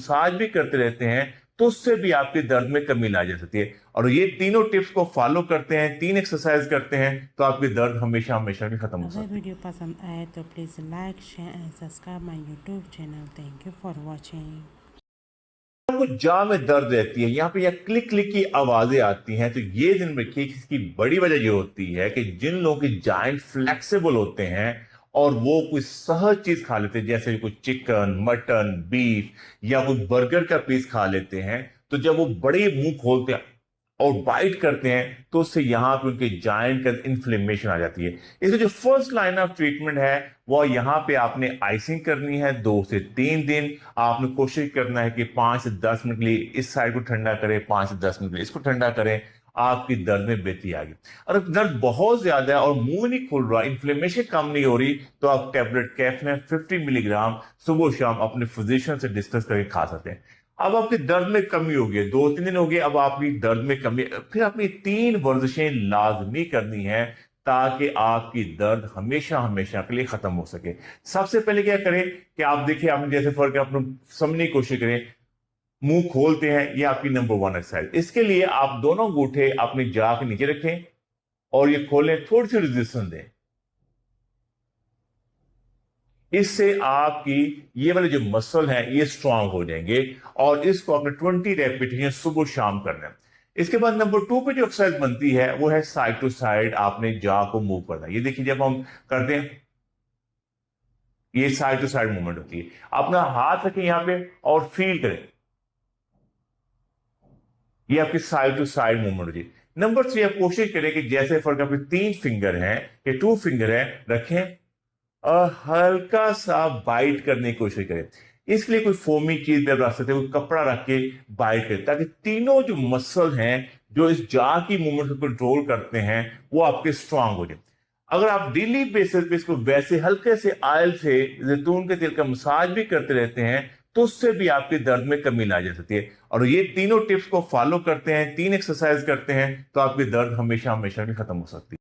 Massage भी करते रहते हैं तो उससे भी आपके दर्द में कमी ला जा सकती है। और ये तीनों टिप्स को फॉलो करते हैं, 3 एक्सरसाइज करते हैं, तो आपके दर्द हमेशा हमेशा भी खत्म हो अगर सकती है। वीडियो पसंद आए तो please like share and subscribe my YouTube channel. Thank you for watching. आपको जाँ में दर्द रहती है, यहाँ पे क्लिक क्लिक की आवाजें आती हैं, तो ये दिन में रखिए कि इसकी बड़ी वजह ये होती है कि जिन लोगों की जॉइंट फ्लेक्सिबल होते हैं और वो कोई सहज चीज खा लेते हैं, जैसे कोई चिकन, मटन, बीफ या कोई बर्गर का पीस खा लेते हैं, तो जब वो बड़े मुंह खोलते हैं और बाइट करते हैं तो उससे यहां पे उनके जॉइंट का इन्फ्लेमेशन आ जाती है। इसमें जो फर्स्ट लाइन ऑफ ट्रीटमेंट है वो यहाँ पे आपने आइसिंग करनी है 2 से 3 दिन। आपने कोशिश करना है कि 5 से 10 मिनट के लिए इस साइड को ठंडा करें, 5 से 10 मिनट के लिए इसको ठंडा करें, आपकी दर्द में बेहतरी आ गई। अगर दर्द बहुत ज्यादा है और मुंह नहीं खुल रहा, इन्फ्लेमेशन कम नहीं हो रही, तो आप टेबलेट कैफने 50 मिलीग्राम सुबह शाम अपने फिजिशियन से डिस्कस करके खा सकते हैं। अब आपके दर्द में कमी हो गई, 2 3 दिन हो गए, अब आपकी दर्द में कमी, फिर आपकी 3 वर्जिशें लाजमी करनी है ताकि आपकी दर्द हमेशा हमेशा के लिए खत्म हो सके। सबसे पहले क्या करें कि आप देखिए, आपने जैसे फर्क है अपने समझने की कोशिश करें, मुंह खोलते हैं, ये आपकी नंबर 1 एक्सरसाइज। इसके लिए आप दोनों अंगूठे अपनी जाह के नीचे रखें और ये खोलें, थोड़ी सी रेजिस्टेंस दें। इससे आपकी ये वाले जो मसल हैं ये स्ट्रांग हो जाएंगे और इसको आपने 20 रेपिटेशन सुबह शाम करना है। इसके बाद नंबर 2 पे जो एक्सरसाइज बनती है वो है साइड टू साइड, आपने जा को मूव करना है। ये देखिए, जब हम करते हैं ये साइड टू साइड मूवमेंट होती है। अपना हाथ रखें यहां पे और फील करें, ये आपकी साइड टू साइड मूवमेंट होती है। नंबर 3, आप कोशिश करें कि जैसे फर्क आपके 3 फिंगर हैं या 2 फिंगर हैं, रखें और हल्का सा बाइट करने की कोशिश करें। इसके लिए कोई फोमी चीज भी आप रख सकते हैं, कोई कपड़ा रख के बाइट करें, ताकि तीनों जो मसल हैं जो इस जा की मूवमेंट को कंट्रोल करते हैं वो आपके स्ट्रांग हो जाए। अगर आप डेली बेसिस पे इसको वैसे हल्के से ऑयल से, जैतून के तेल का मसाज भी करते रहते हैं, तो उससे भी आपके दर्द में कमी ला जा सकती है। और ये तीनों टिप्स को फॉलो करते हैं, 3 एक्सरसाइज करते हैं, तो आपकी दर्द हमेशा हमेशा भी खत्म हो सकती है।